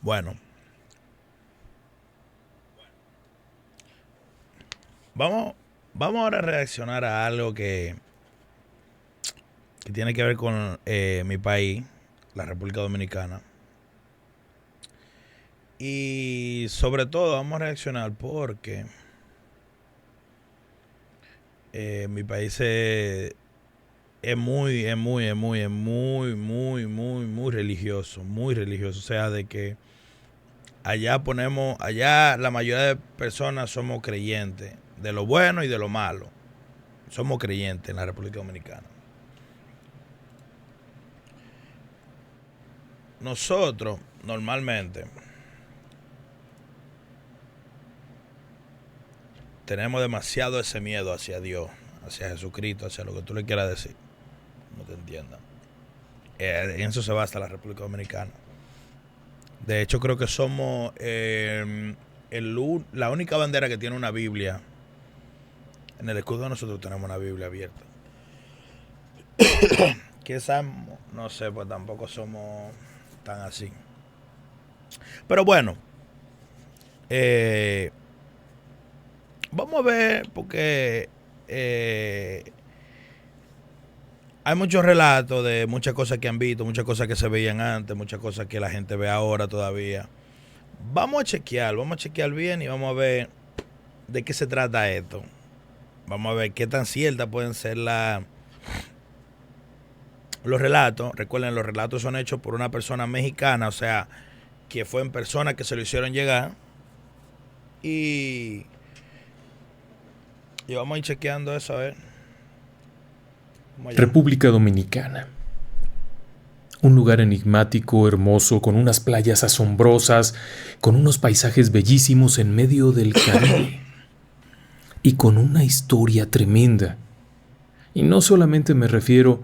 Bueno, vamos, vamos ahora a reaccionar a algo que tiene que ver con mi país, la República Dominicana. Y sobre todo vamos a reaccionar porque mi país es muy religioso, muy religioso. O sea, de que allá la mayoría de personas somos creyentes, de lo bueno y de lo malo. Somos creyentes en la República Dominicana. Nosotros, normalmente, tenemos demasiado ese miedo hacia Dios, hacia Jesucristo, hacia lo que tú le quieras decir. No te entiendan. En eso se basa la República Dominicana. De hecho, creo que somos la única bandera que tiene una Biblia. En el escudo de nosotros tenemos una Biblia abierta. Quizás, no sé, pues tampoco somos tan así. Pero bueno, vamos a ver, porque hay muchos relatos de muchas cosas que han visto, muchas cosas que se veían antes, muchas cosas que la gente ve ahora todavía. Vamos a chequear bien y vamos a ver de qué se trata esto. Vamos a ver qué tan ciertas pueden ser los relatos. Recuerden, los relatos son hechos por una persona mexicana, o sea, que fue en persona que se lo hicieron llegar. Y vamos a ir chequeando eso, a ver. República Dominicana. Un lugar enigmático, hermoso, con unas playas asombrosas, con unos paisajes bellísimos en medio del Caribe. Y con una historia tremenda. Y no solamente me refiero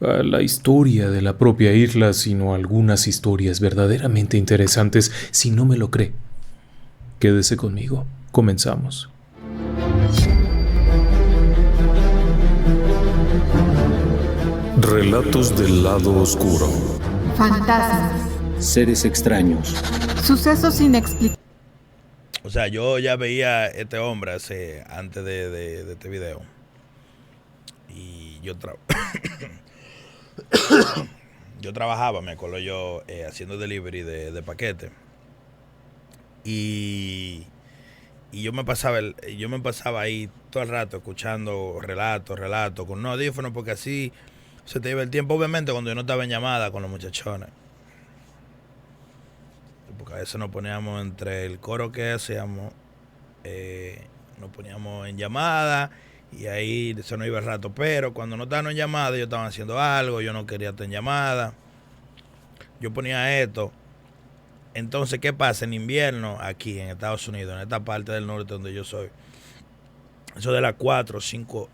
a la historia de la propia isla, sino a algunas historias verdaderamente interesantes. Si no me lo cree, quédese conmigo. Comenzamos. Relatos del lado oscuro. Fantasmas. Seres extraños. Sucesos inexplicables. O sea, yo ya veía a este hombre antes de este video. Y yo trabajaba, me acuerdo yo, haciendo delivery de paquete. Y yo me pasaba ahí todo el rato escuchando relatos, con un audífono, porque así se te iba el tiempo, obviamente, cuando yo no estaba en llamada con los muchachones. Porque a veces nos poníamos entre el coro que hacíamos, nos poníamos en llamada y ahí se nos iba el rato. Pero cuando no estaban en llamada, ellos estaban haciendo algo, yo no quería estar en llamada. Yo ponía esto. Entonces, ¿qué pasa? En invierno, aquí en Estados Unidos, en esta parte del norte donde yo soy, eso de las 4, 5,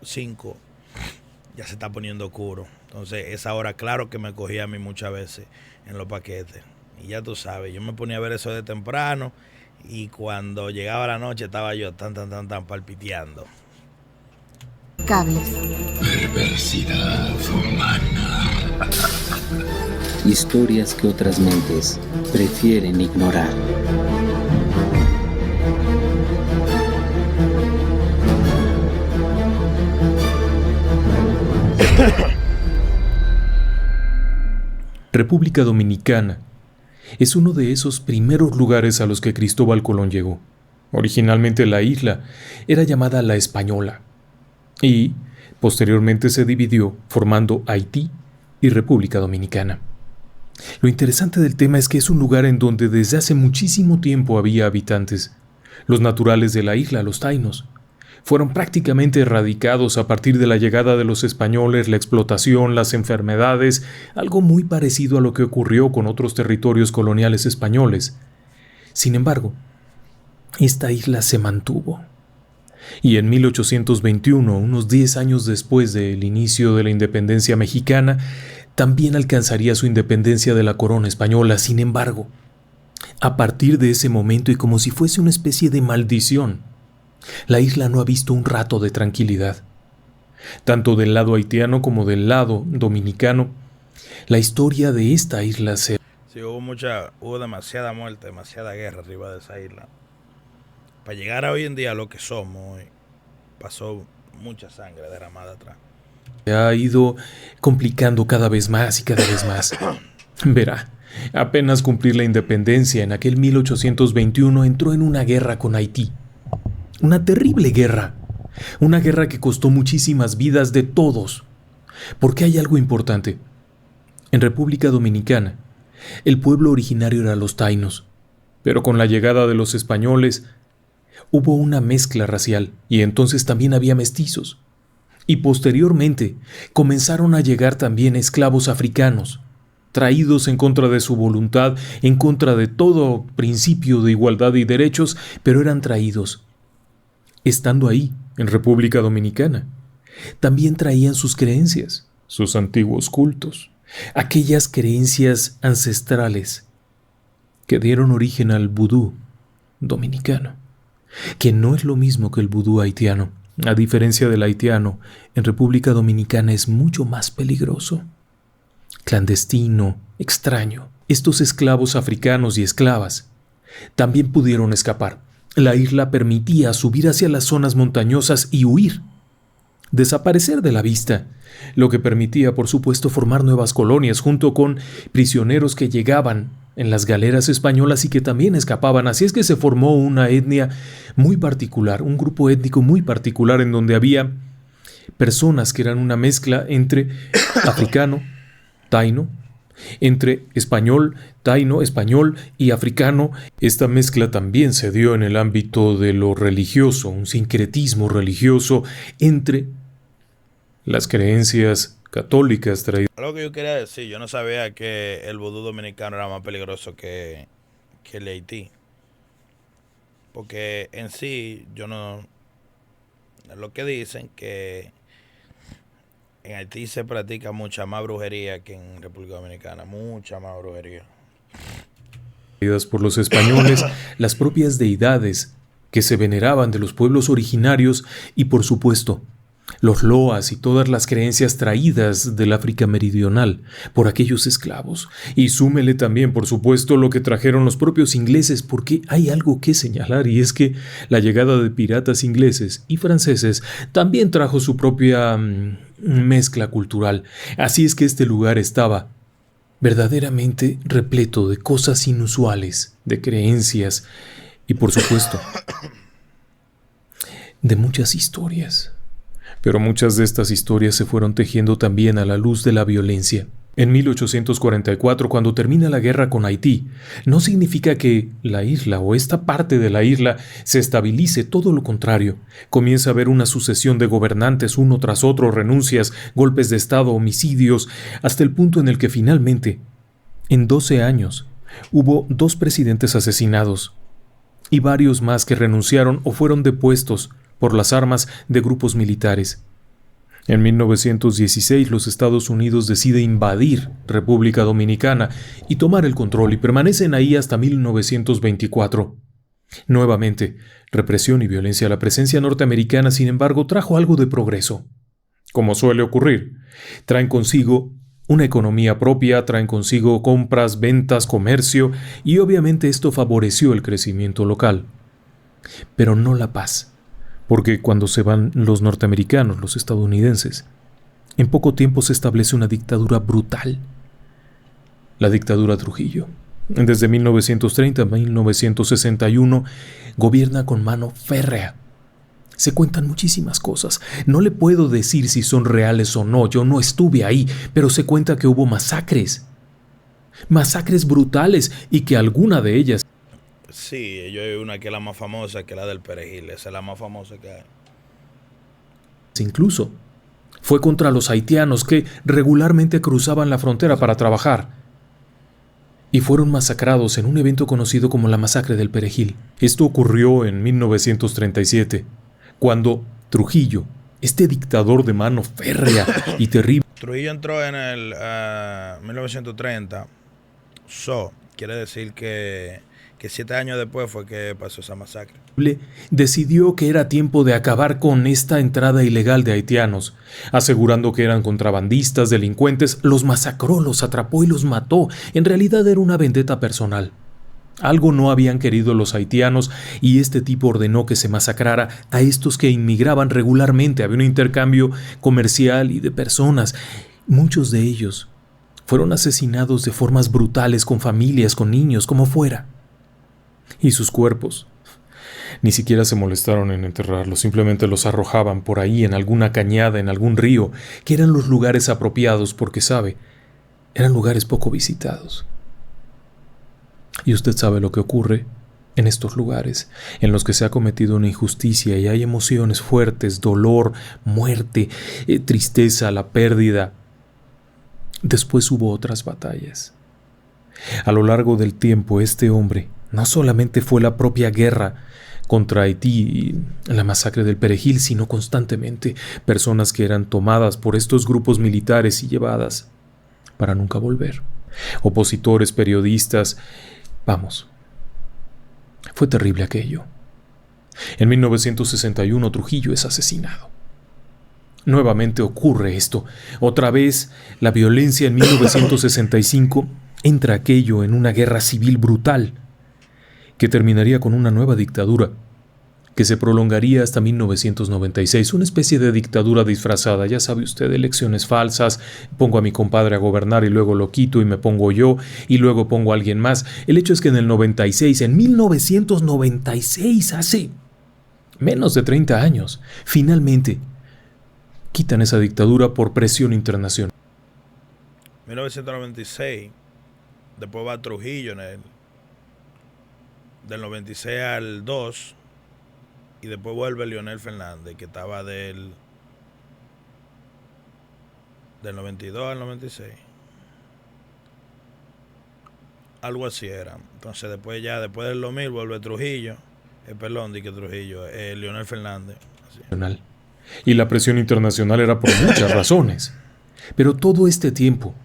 ya se está poniendo oscuro. Entonces, esa hora, claro que me cogía a mí muchas veces en los paquetes. Y ya tú sabes, yo me ponía a ver eso de temprano y cuando llegaba la noche estaba yo tan palpiteando. Cables. Perversidad humana. Historias que otras mentes prefieren ignorar. República Dominicana es uno de esos primeros lugares a los que Cristóbal Colón llegó. Originalmente la isla era llamada La Española y posteriormente se dividió formando Haití y República Dominicana. Lo interesante del tema es que es un lugar en donde desde hace muchísimo tiempo había habitantes. Los naturales de la isla, los tainos, fueron prácticamente erradicados a partir de la llegada de los españoles, la explotación, las enfermedades, algo muy parecido a lo que ocurrió con otros territorios coloniales españoles. Sin embargo, esta isla se mantuvo. Y en 1821, unos 10 años después del inicio de la independencia mexicana, también alcanzaría su independencia de la corona española. Sin embargo, a partir de ese momento y como si fuese una especie de maldición, la isla no ha visto un rato de tranquilidad. Tanto del lado haitiano como del lado dominicano, la historia de esta isla se... Sí, Sí, hubo demasiada muerte, demasiada guerra arriba de esa isla. Para llegar a hoy en día a lo que somos, hoy, pasó mucha sangre derramada atrás. Se ha ido complicando cada vez más y cada vez más. Verá, apenas cumplir la independencia en aquel 1821 entró en una guerra con Haití. Una terrible guerra. Una guerra que costó muchísimas vidas de todos. Porque hay algo importante. En República Dominicana, el pueblo originario era los tainos. Pero con la llegada de los españoles, hubo una mezcla racial y entonces también había mestizos. Y posteriormente comenzaron a llegar también esclavos africanos, traídos en contra de su voluntad, en contra de todo principio de igualdad y derechos, pero eran traídos. Estando ahí, en República Dominicana, también traían sus creencias, sus antiguos cultos, aquellas creencias ancestrales que dieron origen al vudú dominicano, que no es lo mismo que el vudú haitiano. A diferencia del haitiano, en República Dominicana es mucho más peligroso, clandestino, extraño. Estos esclavos africanos y esclavas también pudieron escapar. La isla permitía subir hacia las zonas montañosas y huir, desaparecer de la vista, lo que permitía, por supuesto, formar nuevas colonias junto con prisioneros que llegaban en las galeras españolas y que también escapaban. Así es que se formó una etnia muy particular, un grupo étnico muy particular en donde había personas que eran una mezcla entre africano, taino, entre español, taino, español y africano. Esta mezcla también se dio en el ámbito de lo religioso, un sincretismo religioso entre las creencias católicas traídas. Algo que yo quería decir, yo no sabía que el vudú dominicano era más peligroso que el de Haití. Porque en sí, yo no... Lo que dicen que en Haití se practica mucha más brujería que en República Dominicana, mucha más brujería. Por los españoles, las propias deidades que se veneraban de los pueblos originarios y, por supuesto, los loas y todas las creencias traídas del África meridional por aquellos esclavos. Y súmele también, por supuesto, lo que trajeron los propios ingleses, porque hay algo que señalar, y es que la llegada de piratas ingleses y franceses también trajo su propia mezcla cultural. Así es que este lugar estaba verdaderamente repleto de cosas inusuales, de creencias y, por supuesto, de muchas historias. Pero muchas de estas historias se fueron tejiendo también a la luz de la violencia. En 1844, cuando termina la guerra con Haití, no significa que la isla o esta parte de la isla se estabilice, todo lo contrario. Comienza a haber una sucesión de gobernantes uno tras otro, renuncias, golpes de estado, homicidios, hasta el punto en el que finalmente, en 12 años, hubo 2 presidentes asesinados y varios más que renunciaron o fueron depuestos por las armas de grupos militares. En 1916 los Estados Unidos decide invadir República Dominicana y tomar el control y permanecen ahí hasta 1924. Nuevamente, represión y violencia. La presencia norteamericana, sin embargo, trajo algo de progreso. Como suele ocurrir, traen consigo una economía propia, traen consigo compras, ventas, comercio y obviamente esto favoreció el crecimiento local. Pero no la paz. Porque cuando se van los norteamericanos, los estadounidenses, en poco tiempo se establece una dictadura brutal. La dictadura Trujillo. Desde 1930 a 1961 gobierna con mano férrea. Se cuentan muchísimas cosas. No le puedo decir si son reales o no, yo no estuve ahí, pero se cuenta que hubo masacres. Masacres brutales y que alguna de ellas... Sí, yo hay una que es la más famosa, que es la del Perejil. Esa es la más famosa que hay. Incluso fue contra los haitianos que regularmente cruzaban la frontera para trabajar y fueron masacrados en un evento conocido como la Masacre del Perejil. Esto ocurrió en 1937, cuando Trujillo, este dictador de mano férrea y terrible... Trujillo entró en el 1930. quiere decir que 7 años después fue que pasó esa masacre. Decidió que era tiempo de acabar con esta entrada ilegal de haitianos, asegurando que eran contrabandistas, delincuentes, los masacró, los atrapó y los mató. En realidad era una vendetta personal. Algo no habían querido los haitianos y este tipo ordenó que se masacrara a estos que inmigraban regularmente. Había un intercambio comercial y de personas. Muchos de ellos fueron asesinados de formas brutales, con familias, con niños, como fuera. Y sus cuerpos ni siquiera se molestaron en enterrarlos, simplemente los arrojaban por ahí en alguna cañada, en algún río, que eran los lugares apropiados porque, sabe, eran lugares poco visitados. Y usted sabe lo que ocurre en estos lugares, en los que se ha cometido una injusticia y hay emociones fuertes, dolor, muerte, tristeza, la pérdida. Después hubo otras batallas. A lo largo del tiempo, este hombre no solamente fue la propia guerra contra Haití y la masacre del Perejil, sino constantemente personas que eran tomadas por estos grupos militares y llevadas para nunca volver. Opositores, periodistas. Vamos, fue terrible aquello. En 1961 Trujillo es asesinado. Nuevamente ocurre esto. Otra vez la violencia. En 1965 entra aquello en una guerra civil brutal que terminaría con una nueva dictadura que se prolongaría hasta 1996, una especie de dictadura disfrazada. Ya sabe usted, elecciones falsas, pongo a mi compadre a gobernar y luego lo quito y me pongo yo y luego pongo a alguien más. El hecho es que en el 96, en 1996, hace menos de 30 años, finalmente quitan esa dictadura por presión internacional. 1996, después va Trujillo del 96 al 2, y después vuelve Leonel Fernández, que estaba del 92 al 96. Algo así era. Entonces después del 2000 vuelve Trujillo, Leonel Fernández. Así. Y la presión internacional era por muchas razones. Pero todo este tiempo,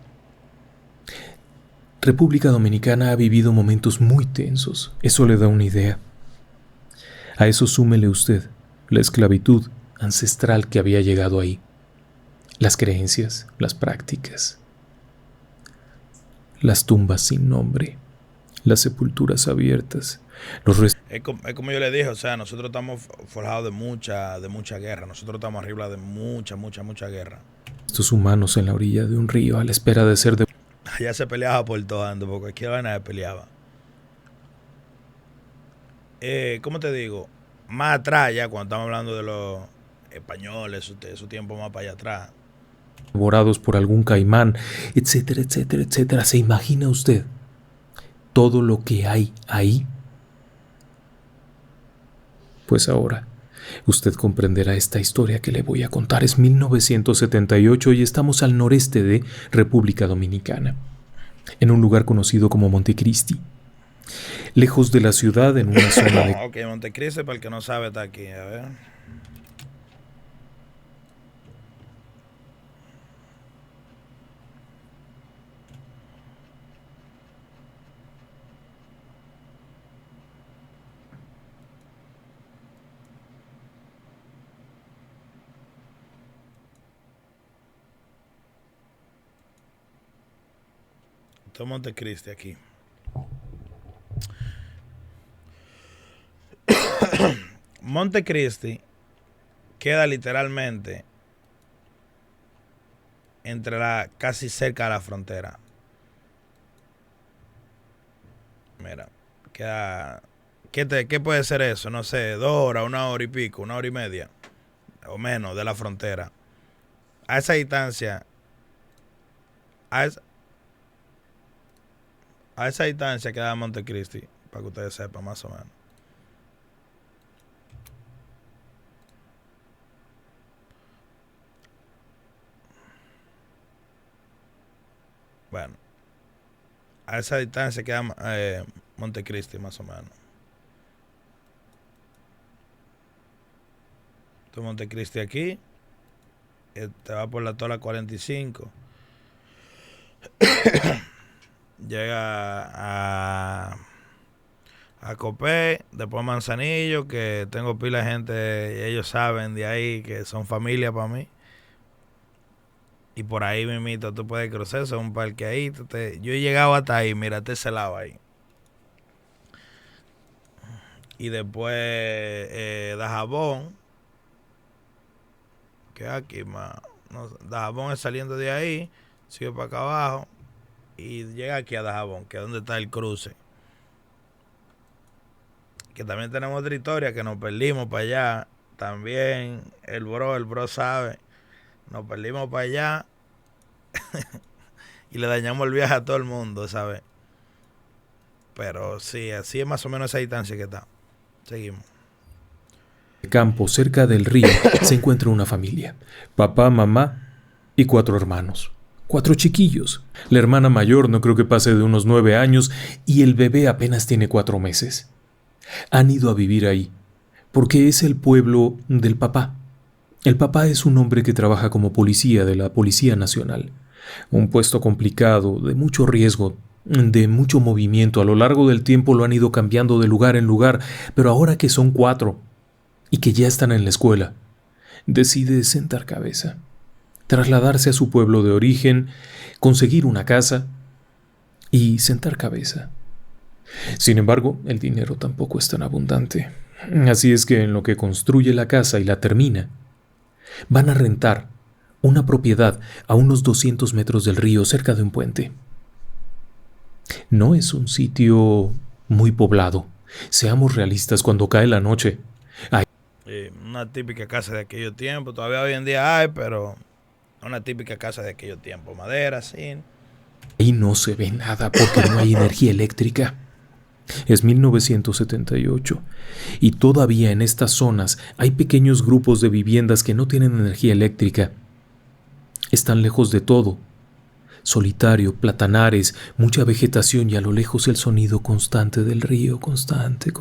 República Dominicana ha vivido momentos muy tensos. Eso le da una idea. A eso súmele usted la esclavitud ancestral que había llegado ahí, las creencias, las prácticas, las tumbas sin nombre, las sepulturas abiertas, los restos. Es como yo le dije, o sea, nosotros estamos forjados de mucha guerra, nosotros estamos arriba de mucha guerra. Estos humanos en la orilla de un río a la espera de ser de... Allá se peleaba por todo, por cualquier vaina se peleaba. ¿Cómo te digo? Más atrás, ya cuando estamos hablando de los españoles, su tiempo más para allá atrás. Devorados por algún caimán, etcétera, etcétera, etcétera. ¿Se imagina usted todo lo que hay ahí? Pues ahora usted comprenderá esta historia que le voy a contar. Es 1978 y estamos al noreste de República Dominicana, en un lugar conocido como Montecristi. Lejos de la ciudad, en una zona de... Ok, Montecristi, para el que no sabe, está aquí. A ver. Esto es Montecristi aquí. Montecristi queda literalmente casi cerca de la frontera. Mira, queda... ¿Qué puede ser eso? No sé, 2 horas, 1 hora y pico, 1 hora y media o menos de la frontera. A esa distancia, a esa distancia queda Montecristi, para que ustedes sepan más o menos. Bueno, a esa distancia queda Montecristi más o menos. Esto es Montecristi aquí. Te va por la Tola 45. llega a Copé, después Manzanillo, que tengo pila de gente, y ellos saben de ahí que son familia para mí. Y por ahí mismito tú puedes cruzar, eso es un parque ahí. Yo he llegado hasta ahí, mírate ese lado ahí. Y después Dajabón, que aquí más. No, Dajabón es saliendo de ahí, sigue para acá abajo y llega aquí a Dajabón, que es donde está el cruce. Que también tenemos otra historia, que nos perdimos para allá. También el bro sabe. Nos perdimos para allá y le dañamos el viaje a todo el mundo, ¿sabes? Pero sí, así es más o menos esa distancia que está. Seguimos. En el campo, cerca del río, se encuentra una familia. Papá, mamá y 4 hermanos. 4 chiquillos. La hermana mayor no creo que pase de unos 9 años y el bebé apenas tiene 4 meses. Han ido a vivir ahí, porque es el pueblo del papá. El papá es un hombre que trabaja como policía de la Policía Nacional. Un puesto complicado, de mucho riesgo, de mucho movimiento. A lo largo del tiempo lo han ido cambiando de lugar en lugar, pero ahora que son 4 y que ya están en la escuela, decide sentar cabeza, trasladarse a su pueblo de origen, conseguir una casa y sentar cabeza. Sin embargo, el dinero tampoco es tan abundante. Así es que en lo que construye la casa y la termina, van a rentar una propiedad a unos 200 metros del río, cerca de un puente. No es un sitio muy poblado. Seamos realistas, cuando cae la noche, hay una típica casa de aquellos tiempos. Todavía hoy en día hay, pero una típica casa de aquellos tiempos. Madera, sí. Ahí no se ve nada porque no hay energía eléctrica. Es 1978 y todavía en estas zonas hay pequeños grupos de viviendas que no tienen energía eléctrica. Están lejos de todo. Solitario, platanares, mucha vegetación y a lo lejos el sonido constante del río, constante.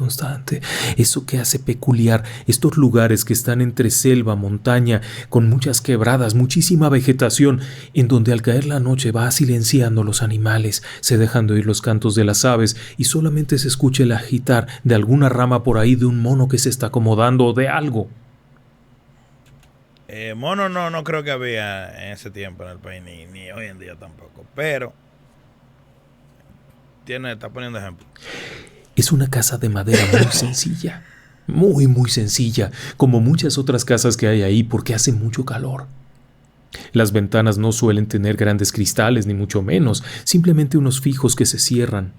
Eso que hace peculiar estos lugares que están entre selva, montaña, con muchas quebradas, muchísima vegetación, en donde al caer la noche va silenciando los animales, se dejan de oír los cantos de las aves y solamente se escucha el agitar de alguna rama por ahí de un mono que se está acomodando o de algo. Mono no creo que había en ese tiempo en el país, ni hoy en día tampoco. Pero está poniendo ejemplo. Es una casa de madera muy sencilla, muy sencilla, como muchas otras casas que hay ahí porque hace mucho calor. Las ventanas no suelen tener grandes cristales, ni mucho menos, simplemente unos fijos que se cierran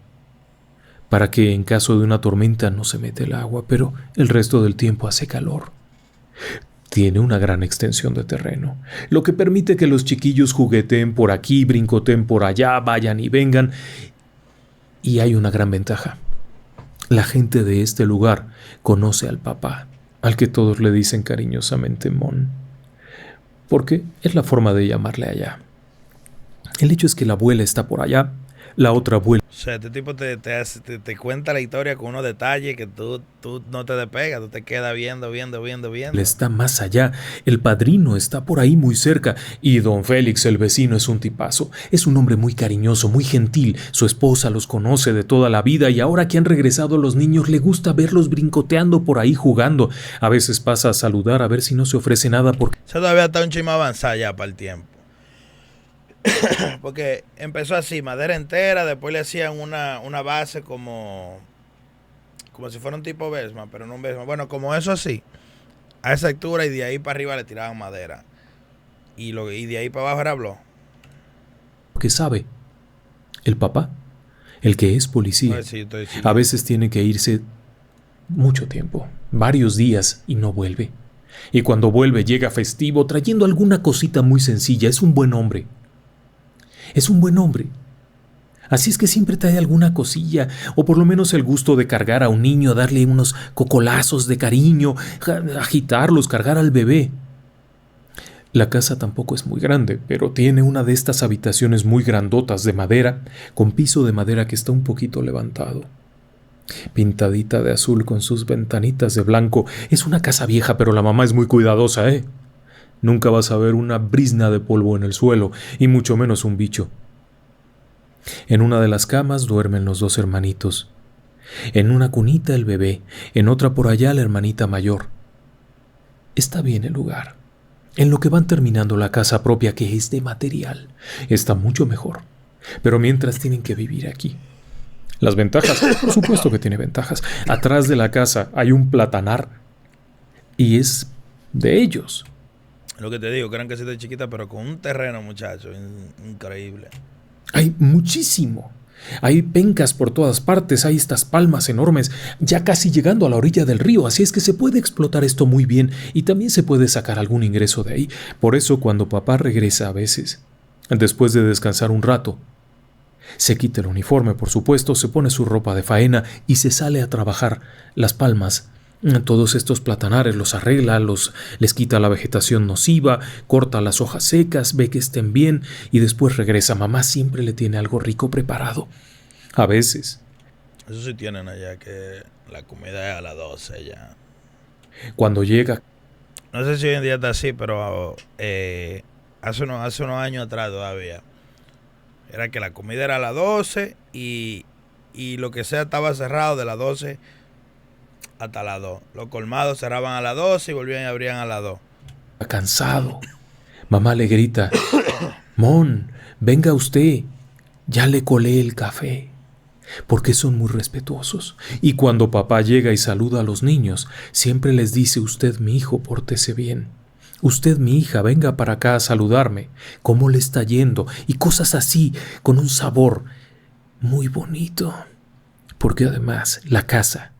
para que en caso de una tormenta no se mete el agua, pero el resto del tiempo hace calor. Tiene una gran extensión de terreno, lo que permite que los chiquillos jugueteen por aquí, brincoteen por allá, vayan y vengan. Y hay una gran ventaja. La gente de este lugar conoce al papá, al que todos le dicen cariñosamente Mon, porque es la forma de llamarle allá. El hecho es que la abuela está por allá, la otra abuela. O sea, este tipo te cuenta la historia con unos detalles que tú no te despegas, tú te quedas viendo. Está más allá, el padrino está por ahí muy cerca y don Félix, el vecino, es un tipazo. Es un hombre muy cariñoso, muy gentil. Su esposa los conoce de toda la vida y ahora que han regresado los niños le gusta verlos brincoteando por ahí jugando. A veces pasa a saludar a ver si no se ofrece nada porque... Eso todavía está un chisme avanzado ya para el tiempo. Porque empezó así, madera entera, después le hacían una base como si fuera un tipo Besma, pero no un Besma. Bueno, como eso así, a esa altura, y de ahí para arriba le tiraban madera. Y de ahí para abajo era blog. Porque sabe, el papá, el que es policía, a veces tiene que irse mucho tiempo, varios días, y no vuelve. Y cuando vuelve llega festivo trayendo alguna cosita muy sencilla. Es un buen hombre. Es un buen hombre. Así es que siempre trae alguna cosilla, o por lo menos el gusto de cargar a un niño, darle unos cocolazos de cariño, agitarlos, cargar al bebé. La casa tampoco es muy grande, pero tiene una de estas habitaciones muy grandotas de madera, con piso de madera que está un poquito levantado. Pintadita de azul con sus ventanitas de blanco. Es una casa vieja, pero la mamá es muy cuidadosa, ¿eh? Nunca vas a ver una brizna de polvo en el suelo, y mucho menos un bicho. En una de las camas duermen los dos hermanitos. En una cunita el bebé, en otra por allá la hermanita mayor. Está bien el lugar. En lo que van terminando la casa propia, que es de material, está mucho mejor. Pero mientras tienen que vivir aquí. Las ventajas, por supuesto que tiene ventajas. Atrás de la casa hay un platanar y es de ellos. Lo que te digo, que eran casitas chiquitas, pero con un terreno, muchachos, increíble. Hay muchísimo. Hay pencas por todas partes, hay estas palmas enormes, ya casi llegando a la orilla del río, así es que se puede explotar esto muy bien y también se puede sacar algún ingreso de ahí. Por eso cuando papá regresa a veces, después de descansar un rato, se quita el uniforme, por supuesto, se pone su ropa de faena y se sale a trabajar las palmas. Todos estos platanares los arregla, les quita la vegetación nociva, corta las hojas secas, ve que estén bien y después regresa. Mamá siempre le tiene algo rico preparado. A veces. Eso sí tienen allá, que la comida es a las 12 ya. Cuando llega. No sé si hoy en día está así, pero hace unos años atrás todavía. Era que la comida era a las 12 y lo que sea estaba cerrado de las 12 hasta las 2. Los colmados cerraban a las 12 y volvían y abrían a las 2. Cansado. Mamá le grita: Mon, venga usted, ya le colé el café. Porque son muy respetuosos. Y cuando papá llega y saluda a los niños, siempre les dice: usted, mi hijo, pórtese bien. Usted, mi hija, venga para acá a saludarme. ¿Cómo le está yendo? Y cosas así, con un sabor muy bonito. Porque además, la casa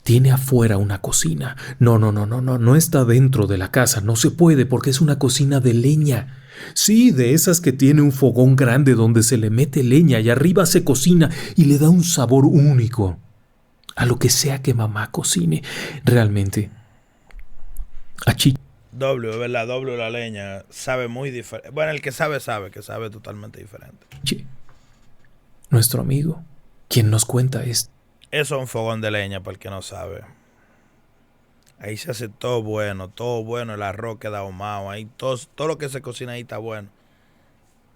tiene afuera una cocina. No está dentro de la casa. No se puede porque es una cocina de leña. Sí, de esas que tiene un fogón grande donde se le mete leña y arriba se cocina y le da un sabor único a lo que sea que mamá cocine. Realmente, W, ¿verdad? W la leña sabe muy diferente. Bueno, el que sabe que sabe totalmente diferente. Nuestro amigo, quien nos cuenta esto. Eso es un fogón de leña, para el que no sabe. Ahí se hace todo bueno, el arroz queda ahumado, ahí todo lo que se cocina ahí está bueno.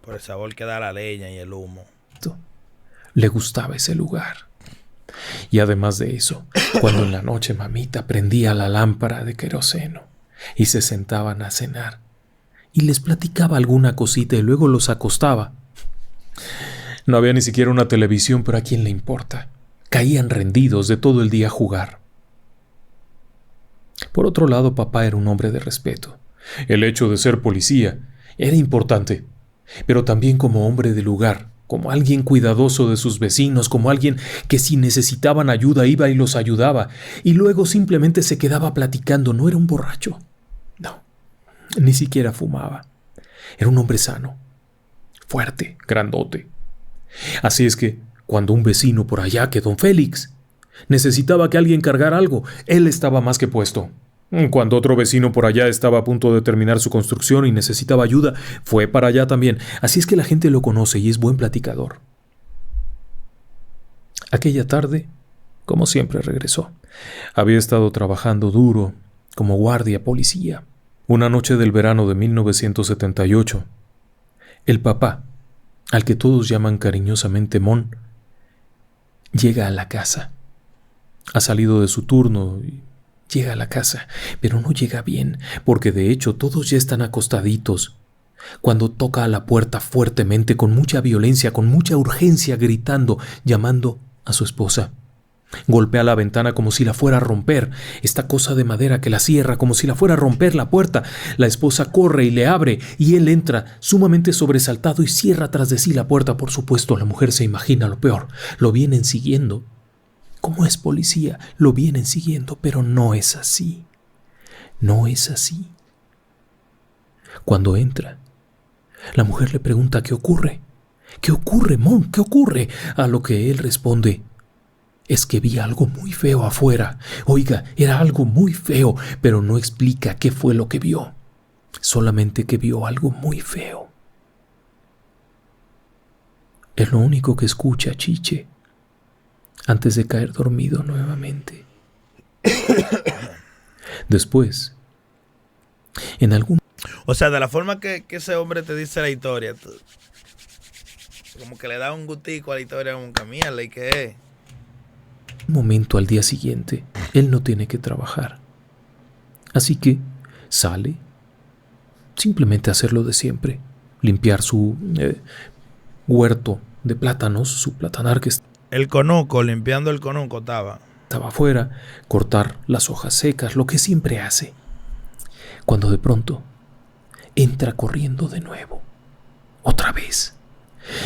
Por el sabor que da la leña y el humo. Le gustaba ese lugar. Y además de eso, cuando en la noche mamita prendía la lámpara de queroseno y se sentaban a cenar y les platicaba alguna cosita y luego los acostaba. No había ni siquiera una televisión, pero ¿a quién le importa? Caían rendidos de todo el día a jugar. Por otro lado, papá era un hombre de respeto. El hecho de ser policía era importante, pero también como hombre de lugar, como alguien cuidadoso de sus vecinos, como alguien que si necesitaban ayuda iba y los ayudaba, y luego simplemente se quedaba platicando. No era un borracho. No, ni siquiera fumaba. Era un hombre sano, fuerte, grandote. Así es que, cuando un vecino por allá, que don Félix, necesitaba que alguien cargara algo, él estaba más que puesto. Cuando otro vecino por allá estaba a punto de terminar su construcción y necesitaba ayuda, fue para allá también. Así es que la gente lo conoce y es buen platicador. Aquella tarde, como siempre, regresó. Había estado trabajando duro como guardia policía. Una noche del verano de 1978, el papá, al que todos llaman cariñosamente Mon, llega a la casa. Ha salido de su turno y llega a la casa, pero no llega bien, porque de hecho todos ya están acostaditos, cuando toca a la puerta fuertemente, con mucha violencia, con mucha urgencia, gritando, llamando a su esposa. Golpea la ventana como si la fuera a romper, esta cosa de madera que la cierra como si la fuera a romper la puerta. La esposa corre y le abre, y él entra, sumamente sobresaltado, y cierra tras de sí la puerta. Por supuesto, la mujer se imagina lo peor. Lo vienen siguiendo. Como es policía, lo vienen siguiendo, pero no es así. No es así. Cuando entra, la mujer le pregunta qué ocurre. ¿Qué ocurre, Mon? ¿Qué ocurre? A lo que él responde: es que vi algo muy feo afuera. Oiga, era algo muy feo, pero no explica qué fue lo que vio. Solamente que vio algo muy feo. Es lo único que escucha Chiche antes de caer dormido nuevamente. Después, en algún... O sea, de la forma que ese hombre te dice la historia, Como que le da un gustico a la historia, como que mierda, ¿y qué es? Un momento al día siguiente, él no tiene que trabajar. Así que sale, simplemente a hacer lo de siempre, limpiar su huerto de plátanos, su platanar que El conuco, limpiando el conuco estaba afuera, cortar las hojas secas, lo que siempre hace. Cuando de pronto entra corriendo de nuevo, otra vez,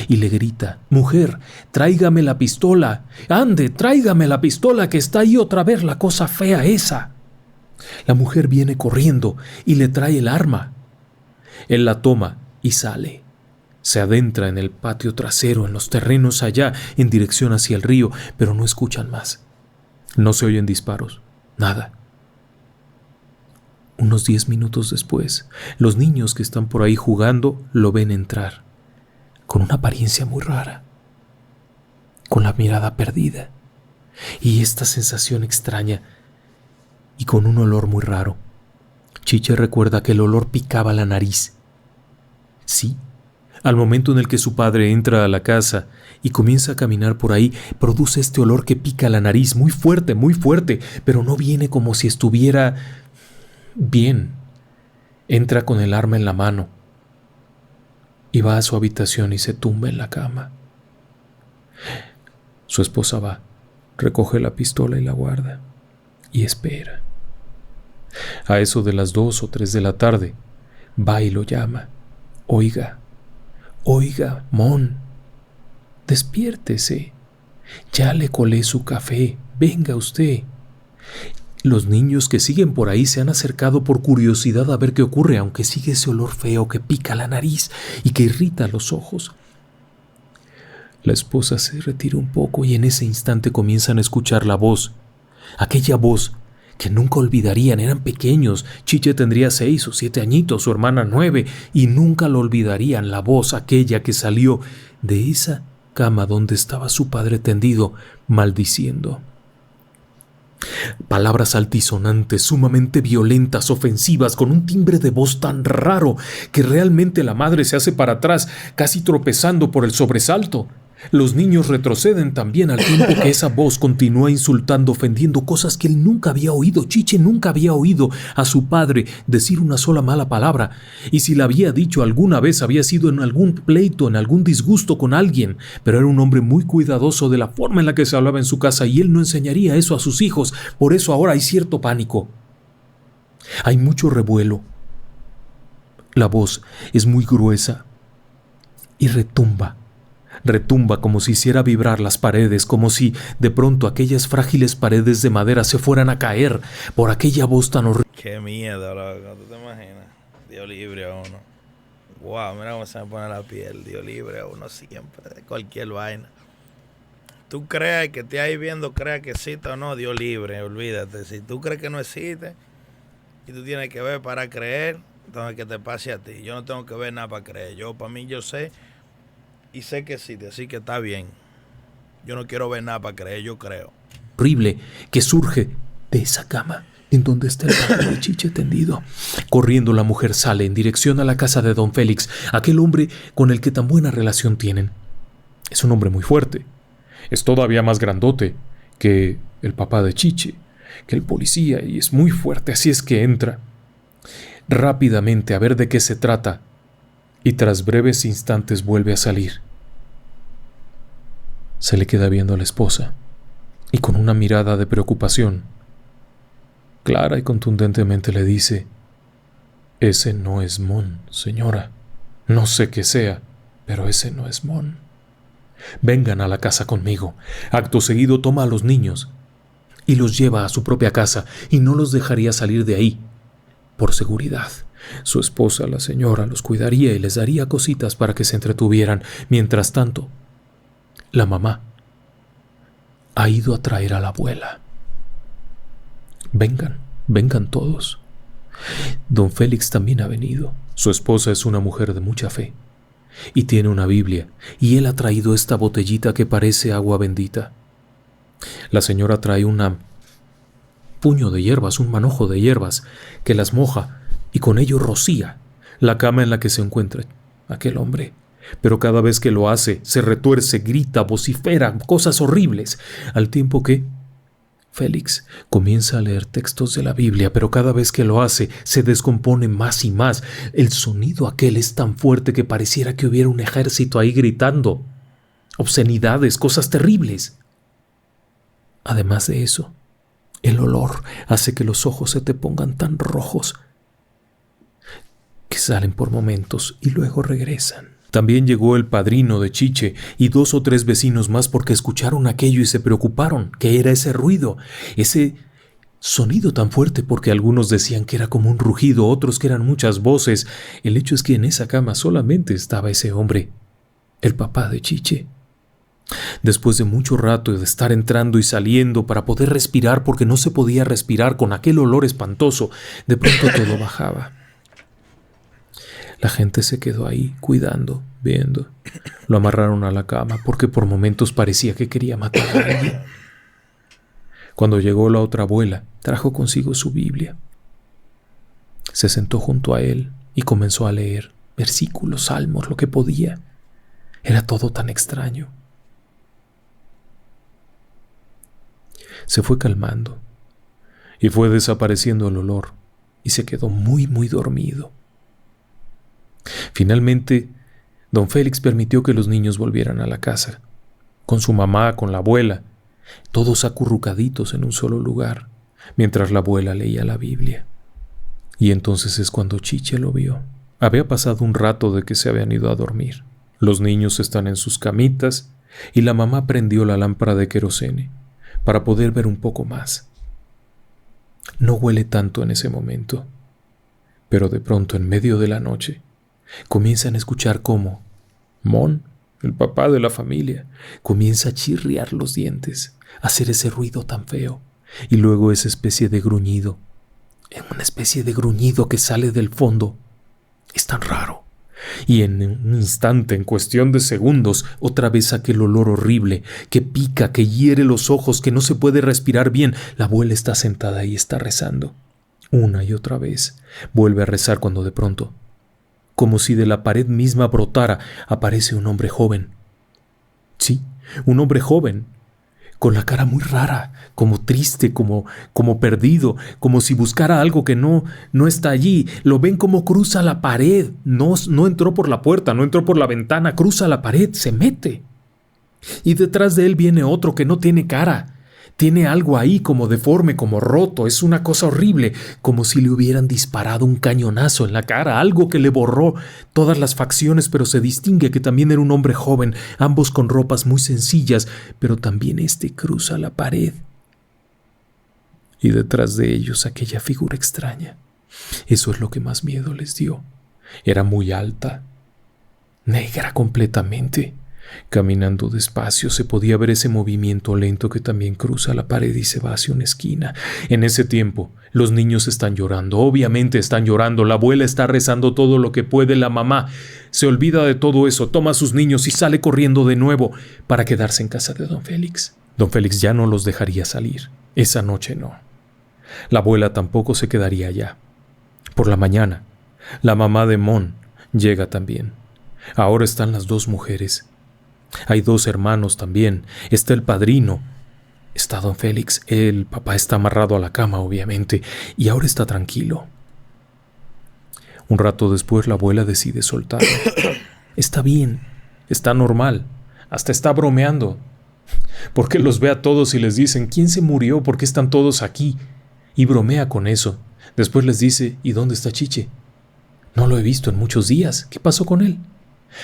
y le grita: mujer, tráigame la pistola, ande, tráigame la pistola, que está ahí otra vez la cosa fea esa. La mujer viene corriendo y le trae el arma. Él la toma y sale. Se adentra en el patio trasero, en los terrenos allá, en dirección hacia el río, pero no escuchan más. No se oyen disparos, nada. Unos 10 minutos después, los niños que están por ahí jugando lo ven entrar, con una apariencia muy rara, con la mirada perdida y esta sensación extraña y con un olor muy raro. Chiche recuerda que el olor picaba la nariz. Sí, al momento en el que su padre entra a la casa y comienza a caminar por ahí, produce este olor que pica la nariz muy fuerte, pero no viene como si estuviera bien. Entra con el arma en la mano y va a su habitación y se tumba en la cama. Su esposa va, recoge la pistola y la guarda y espera. A eso de las 2 o 3 de la tarde, va y lo llama. Oiga, Mon, despiértese. Ya le colé su café, venga usted. Los niños que siguen por ahí se han acercado por curiosidad a ver qué ocurre, aunque sigue ese olor feo que pica la nariz y que irrita los ojos. La esposa se retira un poco y en ese instante comienzan a escuchar la voz, aquella voz que nunca olvidarían. Eran pequeños, Chiche tendría 6 o 7 añitos, su hermana 9, y nunca lo olvidarían, la voz aquella que salió de esa cama donde estaba su padre tendido, maldiciendo. Palabras altisonantes, sumamente violentas, ofensivas, con un timbre de voz tan raro que realmente la madre se hace para atrás, casi tropezando por el sobresalto. Los niños retroceden también al tiempo que esa voz continúa insultando, ofendiendo, cosas que él nunca había oído. Chiche nunca había oído a su padre decir una sola mala palabra, y si la había dicho alguna vez había sido en algún pleito, en algún disgusto con alguien, pero era un hombre muy cuidadoso de la forma en la que se hablaba en su casa y él no enseñaría eso a sus hijos. Por eso ahora hay cierto pánico. Hay mucho revuelo. La voz es muy gruesa y retumba como si hiciera vibrar las paredes, como si de pronto aquellas frágiles paredes de madera se fueran a caer por aquella voz tan horrible. Qué miedo, loco, ¿tú te imaginas? Dios libre a uno. Wow, mira cómo se me pone la piel. Dios libre a uno siempre, de cualquier vaina. Tú creas que te ahí viendo, creas que existe o no, Dios libre, olvídate. Si tú crees que no existe y tú tienes que ver para creer, entonces que te pase a ti. Yo no tengo que ver nada para creer. Para mí, yo sé y sé que existe, así que está bien. Yo no quiero ver nada para creer, yo creo. Horrible que surge de esa cama en donde está el padre de Chiche tendido. Corriendo la mujer sale en dirección a la casa de don Félix, aquel hombre con el que tan buena relación tienen. Es un hombre muy fuerte. Es todavía más grandote que el papá de Chiche, que el policía, y es muy fuerte, así es que entra rápidamente a ver de qué se trata y tras breves instantes vuelve a salir. Se le queda viendo a la esposa y con una mirada de preocupación, clara y contundentemente le dice: ese no es Mon, señora. No sé qué sea, pero ese no es Mon. Vengan a la casa conmigo. Acto seguido toma a los niños y los lleva a su propia casa y no los dejaría salir de ahí, por seguridad. Su esposa, la señora, los cuidaría y les daría cositas para que se entretuvieran. Mientras tanto, la mamá ha ido a traer a la abuela. Vengan todos. Don Félix también ha venido. Su esposa es una mujer de mucha fe y tiene una Biblia, y él ha traído esta botellita que parece agua bendita. La señora trae un puño de hierbas, un manojo de hierbas, que las moja y con ello rocía la cama en la que se encuentra aquel hombre. pero cada vez que lo hace, se retuerce, grita, vocifera, cosas horribles, al tiempo que Félix comienza a leer textos de la Biblia, pero cada vez que lo hace, se descompone más y más. El sonido aquel es tan fuerte que pareciera que hubiera un ejército ahí gritando obscenidades, cosas terribles. Además de eso, el olor hace que los ojos se te pongan tan rojos que salen por momentos y luego regresan. También llegó el padrino de Chiche y 2 o 3 vecinos más porque escucharon aquello y se preocuparon. ¿Qué era ese ruido? Ese sonido tan fuerte, porque algunos decían que era como un rugido, otros que eran muchas voces. El hecho es que en esa cama solamente estaba ese hombre, el papá de Chiche. Después de mucho rato de estar entrando y saliendo para poder respirar, porque no se podía respirar con aquel olor espantoso, de pronto todo bajaba. La gente se quedó ahí, cuidando, viendo. Lo amarraron a la cama porque por momentos parecía que quería matar a alguien. Cuando llegó la otra abuela, trajo consigo su Biblia. Se sentó junto a él y comenzó a leer versículos, salmos, lo que podía. Era todo tan extraño. Se fue calmando y fue desapareciendo el olor y se quedó muy, muy dormido. Finalmente, don Félix permitió que los niños volvieran a la casa, con su mamá, con la abuela, todos acurrucaditos en un solo lugar, mientras la abuela leía la Biblia. Y entonces es cuando Chiche lo vio. Había pasado un rato de que se habían ido a dormir. Los niños están en sus camitas y la mamá prendió la lámpara de querosene para poder ver un poco más. No huele tanto en ese momento, pero de pronto en medio de la noche comienzan a escuchar cómo Mon, el papá de la familia, comienza a chirriar los dientes, a hacer ese ruido tan feo, y luego esa especie de gruñido, una especie de gruñido que sale del fondo. Es tan raro. Y en un instante, en cuestión de segundos, otra vez aquel olor horrible que pica, que hiere los ojos, que no se puede respirar bien. La abuela está sentada y está rezando. Una y otra vez vuelve a rezar cuando de pronto, como si de la pared misma brotara, aparece un hombre joven. Sí, un hombre joven, con la cara muy rara, como triste, como perdido, como si buscara algo que no está allí. Lo ven como cruza la pared. No entró por la puerta, no entró por la ventana, cruza la pared, se mete. Y detrás de él viene otro que no tiene cara. Tiene algo ahí como deforme, como roto. Es una cosa horrible, como si le hubieran disparado un cañonazo en la cara, algo que le borró todas las facciones, pero se distingue que también era un hombre joven, ambos con ropas muy sencillas, pero también cruza la pared. Y detrás de ellos aquella figura extraña. Eso es lo que más miedo les dio. Era muy alta, negra completamente. Caminando despacio se podía ver ese movimiento lento que también cruza la pared y se va hacia una esquina. En ese tiempo, los niños están llorando, obviamente están llorando, la abuela está rezando todo lo que puede, la mamá se olvida de todo eso, toma a sus niños y sale corriendo de nuevo para quedarse en casa de don Félix. Don Félix ya no los dejaría salir, esa noche no. La abuela tampoco se quedaría allá. Por la mañana, la mamá de Mon llega también. Ahora están las 2 mujeres. Hay 2 hermanos también. Está el padrino. Está don Félix. El papá está amarrado a la cama, obviamente, y ahora está tranquilo. Un rato después la abuela decide soltarlo. Está bien, está normal, hasta está bromeando. Porque los ve a todos y les dicen, ¿quién se murió? ¿Por qué están todos aquí? Y bromea con eso. Después les dice, ¿y dónde está Chiche? No lo he visto en muchos días. ¿Qué pasó con él?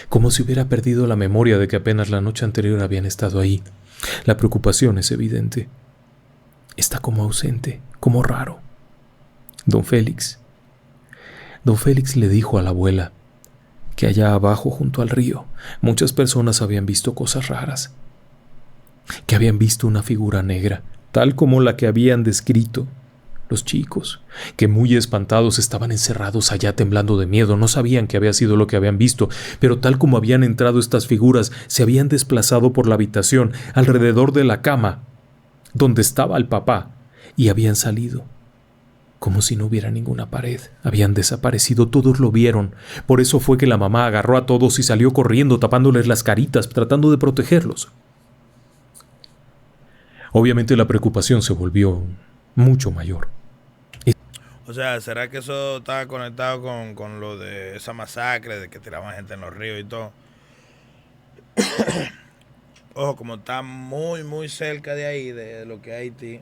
Como si hubiera perdido la memoria de que apenas la noche anterior habían estado ahí. La preocupación es evidente. Está como ausente, como raro. Don Félix le dijo a la abuela que allá abajo junto al río muchas personas habían visto cosas raras, que habían visto una figura negra, tal como la que habían descrito los chicos, que muy espantados estaban encerrados allá temblando de miedo, no sabían qué había sido lo que habían visto, pero tal como habían entrado estas figuras, se habían desplazado por la habitación, alrededor de la cama, donde estaba el papá, y habían salido. como si no hubiera ninguna pared. Habían desaparecido, todos lo vieron. Por eso fue que la mamá agarró a todos y salió corriendo, tapándoles las caritas, tratando de protegerlos. Obviamente la preocupación se volvió mucho mayor. O sea, ¿será que eso estaba conectado con lo de esa masacre, de que tiraban gente en los ríos y todo? Ojo, como está muy, muy cerca de ahí, de lo que es Haití,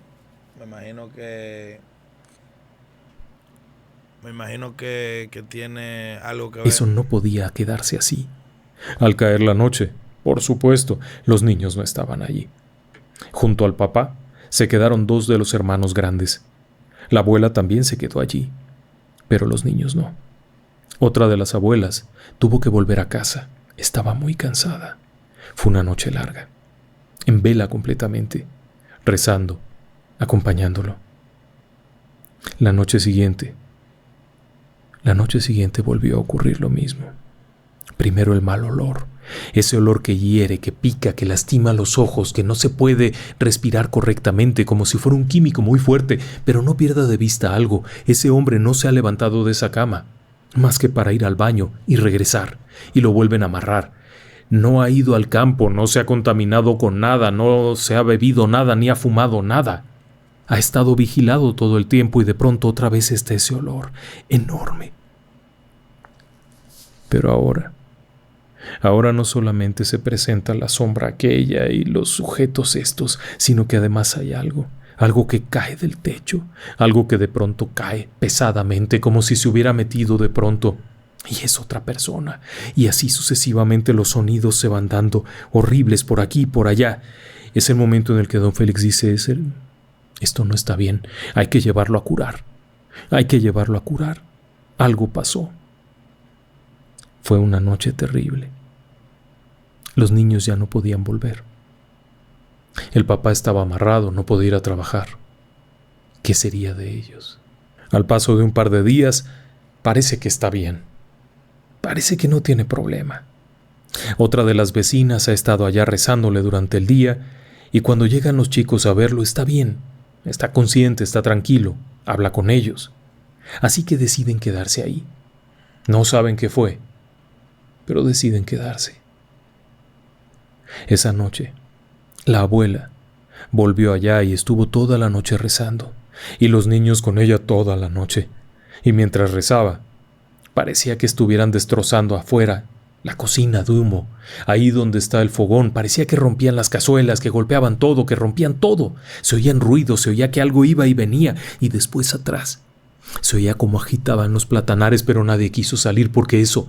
me imagino que tiene algo que ver. Eso no podía quedarse así. Al caer la noche, por supuesto, los niños no estaban allí. Junto al papá se quedaron 2 de los hermanos grandes. La abuela también se quedó allí, pero los niños no. Otra de las abuelas tuvo que volver a casa. Estaba muy cansada. Fue una noche larga, en vela completamente, rezando, acompañándolo. La noche siguiente volvió a ocurrir lo mismo. Primero el mal olor, ese olor que hiere, que pica, que lastima los ojos, que no se puede respirar correctamente, como si fuera un químico muy fuerte. Pero no pierda de vista algo: ese hombre no se ha levantado de esa cama, más que para ir al baño y regresar, y lo vuelven a amarrar. No ha ido al campo, no se ha contaminado con nada, no se ha bebido nada, ni ha fumado nada. Ha estado vigilado todo el tiempo y de pronto otra vez está ese olor enorme. Pero ahora no solamente se presenta la sombra aquella y los sujetos estos, sino que además hay algo que cae del techo, algo que de pronto cae pesadamente, como si se hubiera metido de pronto. Y es otra persona, y así sucesivamente los sonidos se van dando, horribles por aquí y por allá. Es el momento en el que don Félix dice: esto no está bien, hay que llevarlo a curar, algo pasó. Fue una noche terrible. Los niños ya no podían volver. El papá estaba amarrado, no podía ir a trabajar. ¿Qué sería de ellos? Al paso de un par de días, parece que está bien. Parece que no tiene problema. Otra de las vecinas ha estado allá rezándole durante el día, y cuando llegan los chicos a verlo, está bien, está consciente, está tranquilo, habla con ellos. Así que deciden quedarse ahí. No saben qué fue, pero deciden quedarse. Esa noche, la abuela volvió allá y estuvo toda la noche rezando, y los niños con ella toda la noche. Y mientras rezaba, parecía que estuvieran destrozando afuera la cocina de humo. Ahí donde está el fogón, parecía que rompían las cazuelas, que golpeaban todo, que rompían todo. Se oían ruidos, se oía que algo iba y venía, y después atrás se oía como agitaban los platanares, pero nadie quiso salir porque eso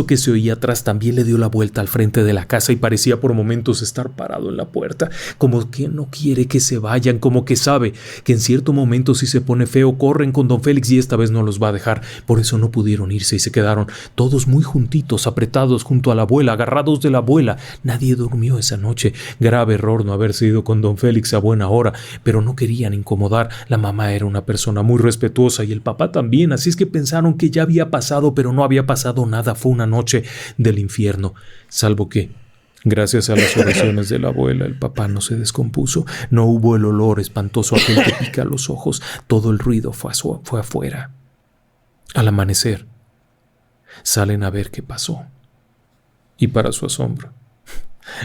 que se oía atrás también le dio la vuelta al frente de la casa y parecía por momentos estar parado en la puerta, como que no quiere que se vayan, como que sabe que en cierto momento si se pone feo corren con don Félix y esta vez no los va a dejar. Por eso no pudieron irse y se quedaron todos muy juntitos, apretados junto a la abuela, agarrados de la abuela. Nadie durmió esa noche. Grave error no haberse ido con don Félix a buena hora, pero no querían incomodar. La mamá era una persona muy respetuosa y el papá también, así es que pensaron que ya había pasado, pero no había pasado nada. Fue una noche del infierno, salvo que, gracias a las oraciones de la abuela, el papá no se descompuso. No hubo el olor espantoso aquel que pica los ojos. Todo el ruido fue afuera. Al amanecer, salen a ver qué pasó. Y para su asombro,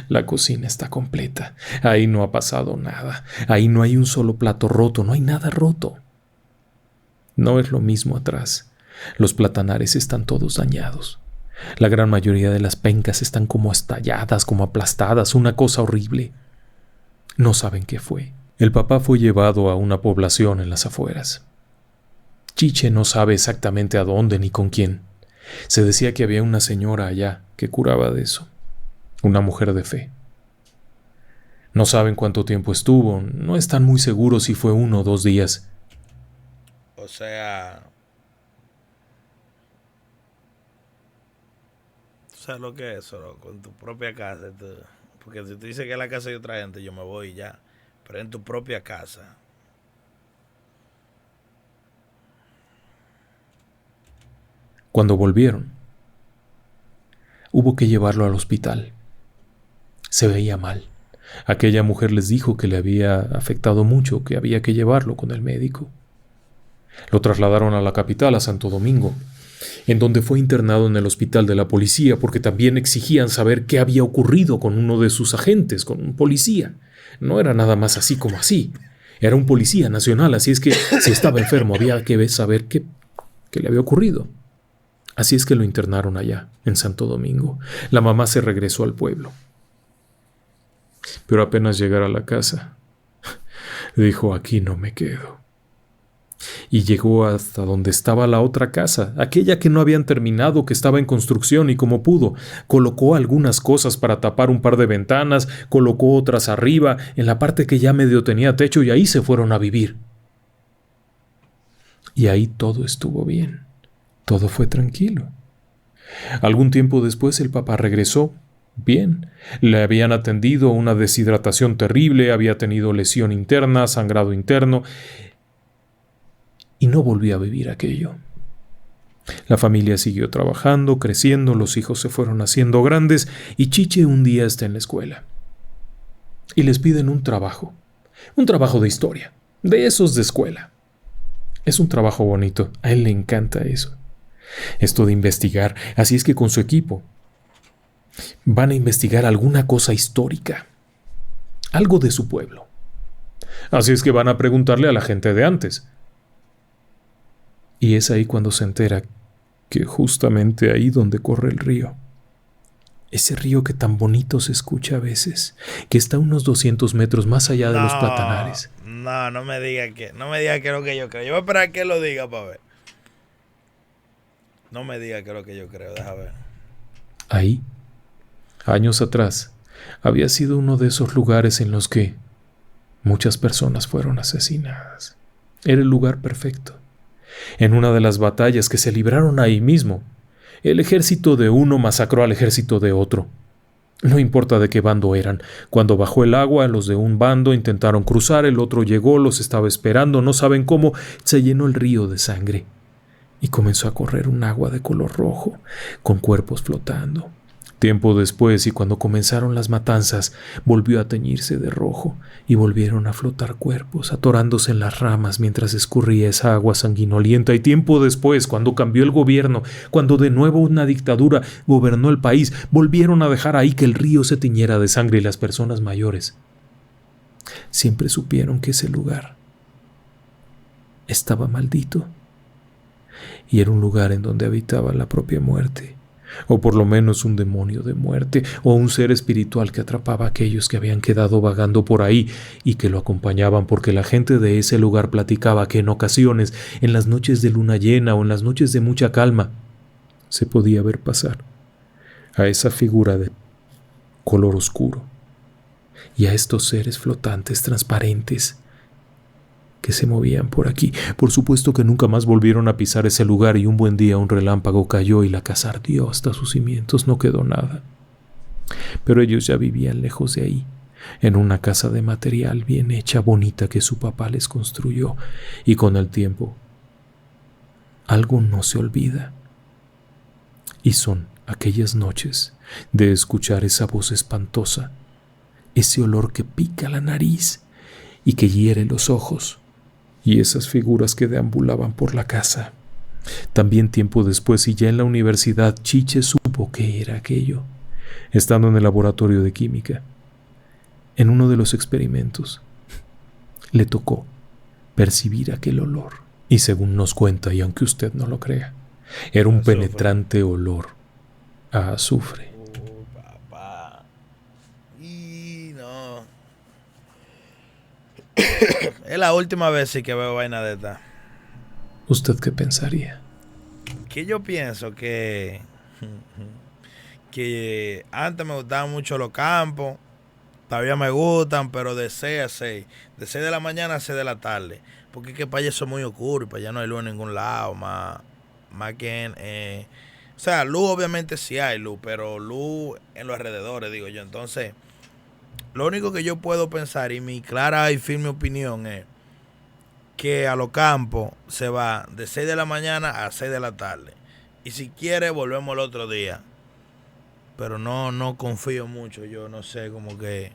la cocina está completa. Ahí no ha pasado nada. Ahí no hay un solo plato roto, no hay nada roto. No es lo mismo atrás. Los platanares están todos dañados. La gran mayoría de las pencas están como estalladas, como aplastadas, una cosa horrible. No saben qué fue. El papá fue llevado a una población en las afueras. Chiche no sabe exactamente a dónde ni con quién. Se decía que había una señora allá que curaba de eso, una mujer de fe. No saben cuánto tiempo estuvo, no están muy seguros si fue 1 o 2 días. O sea, ¿tú sabes lo que es eso? Con tu propia casa. Porque si tú dices que es la casa de otra gente, yo me voy y ya. Pero en tu propia casa. Cuando volvieron, hubo que llevarlo al hospital. Se veía mal. Aquella mujer les dijo que le había afectado mucho, que había que llevarlo con el médico. Lo trasladaron a la capital, a Santo Domingo, en donde fue internado en el hospital de la policía porque también exigían saber qué había ocurrido con uno de sus agentes, con un policía. No era nada más así como así. Era un policía nacional, así es que si estaba enfermo había que saber qué le había ocurrido. Así es que lo internaron allá, en Santo Domingo. La mamá se regresó al pueblo. Pero apenas llegar a la casa, dijo, aquí no me quedo. Y llegó hasta donde estaba la otra casa, aquella que no habían terminado, que estaba en construcción, y como pudo, colocó algunas cosas para tapar un par de ventanas, colocó otras arriba, en la parte que ya medio tenía techo, y ahí se fueron a vivir. Y ahí todo estuvo bien, todo fue tranquilo. Algún tiempo después el papá regresó. Bien, le habían atendido una deshidratación terrible, había tenido lesión interna, sangrado interno, y no volvió a vivir aquello. La familia siguió trabajando, creciendo, los hijos se fueron haciendo grandes y Chiche un día está en la escuela. Y les piden un trabajo de historia, de esos de escuela. Es un trabajo bonito, a él le encanta eso. Esto de investigar, así es que con su equipo van a investigar alguna cosa histórica, algo de su pueblo. Así es que van a preguntarle a la gente de antes. Y es ahí cuando se entera que justamente ahí donde corre el río, ese río que tan bonito se escucha a veces, que está a unos 200 metros más allá de los platanares. No me diga que es lo que yo creo. Yo voy a esperar que él lo diga para ver. No me diga que es lo que yo creo, deja ver. Ahí, años atrás, había sido uno de esos lugares en los que muchas personas fueron asesinadas. Era el lugar perfecto. En una de las batallas que se libraron ahí mismo, el ejército de uno masacró al ejército de otro. No importa de qué bando eran. Cuando bajó el agua, los de un bando intentaron cruzar, el otro llegó, los estaba esperando, no saben cómo, se llenó el río de sangre y comenzó a correr un agua de color rojo, con cuerpos flotando. Tiempo después, y cuando comenzaron las matanzas, volvió a teñirse de rojo y volvieron a flotar cuerpos, atorándose en las ramas mientras escurría esa agua sanguinolienta. Y tiempo después, cuando cambió el gobierno, cuando de nuevo una dictadura gobernó el país, volvieron a dejar ahí que el río se tiñera de sangre, y las personas mayores siempre supieron que ese lugar estaba maldito y era un lugar en donde habitaba la propia muerte, o por lo menos un demonio de muerte, o un ser espiritual que atrapaba a aquellos que habían quedado vagando por ahí y que lo acompañaban, porque la gente de ese lugar platicaba que en ocasiones, en las noches de luna llena o en las noches de mucha calma, se podía ver pasar a esa figura de color oscuro y a estos seres flotantes transparentes que se movían por aquí. Por supuesto que nunca más volvieron a pisar ese lugar, y un buen día un relámpago cayó y la casa ardió hasta sus cimientos, no quedó nada. Pero ellos ya vivían lejos de ahí, en una casa de material bien hecha, bonita, que su papá les construyó, y con el tiempo algo no se olvida, y son aquellas noches de escuchar esa voz espantosa, ese olor que pica la nariz y que hiere los ojos, y esas figuras que deambulaban por la casa. También tiempo después, y ya en la universidad, Chiche supo qué era aquello, estando en el laboratorio de química. En uno de los experimentos le tocó percibir aquel olor, y según nos cuenta, y aunque usted no lo crea, era un penetrante olor a azufre. Papá. Y no. Es la última vez sí que veo vaina de esta. ¿Usted qué pensaría? Que yo pienso que antes me gustaban mucho los campos, todavía me gustan, pero de 6 a 6, de 6 de la mañana a 6 de la tarde, porque es que para allá eso es muy oscuro y para allá no hay luz en ningún lado, más que o sea, luz obviamente sí hay luz, pero luz en los alrededores, digo yo. Entonces, lo único que yo puedo pensar, y mi clara y firme opinión, es que a los campos se va de 6 de la mañana a 6 de la tarde. Y si quiere, volvemos el otro día. Pero no confío mucho, yo no sé, como que...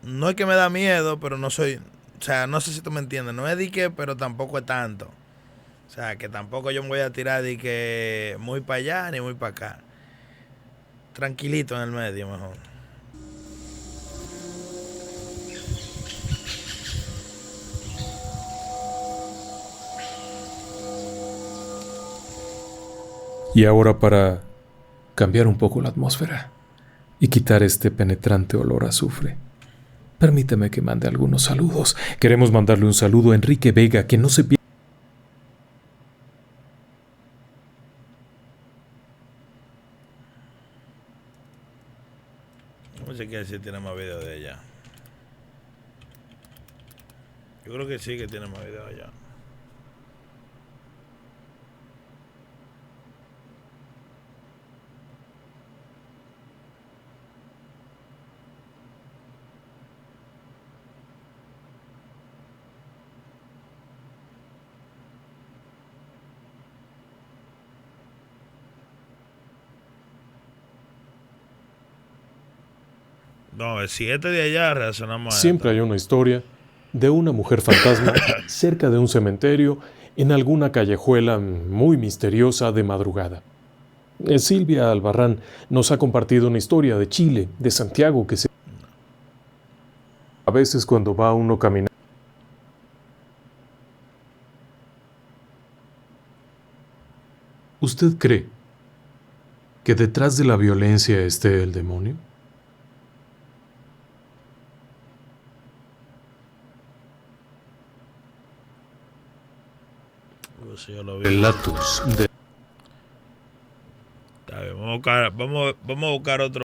No es que me da miedo, pero no soy... o sea, no sé si tú me entiendes, no es de que, pero tampoco es tanto. O sea, que tampoco yo me voy a tirar de que muy para allá ni muy para acá. Tranquilito en el medio mejor. Y ahora, para cambiar un poco la atmósfera y quitar este penetrante olor a azufre, permíteme que mande algunos saludos. Queremos mandarle un saludo a Enrique Vega, que no se pierda. No sé qué si tiene más videos de ella. Yo creo que sí que tiene más videos allá. No, si este de allá reaccionamos a Siempre esto. hay una historia de una mujer fantasma cerca de un cementerio en alguna callejuela muy misteriosa de madrugada. Silvia Albarrán nos ha compartido una historia de Chile, de Santiago, que a veces cuando va uno caminando. ¿Usted cree que detrás de la violencia esté el demonio? Pues yo lo vi. Relatos de Está bien, vamos a buscar otro.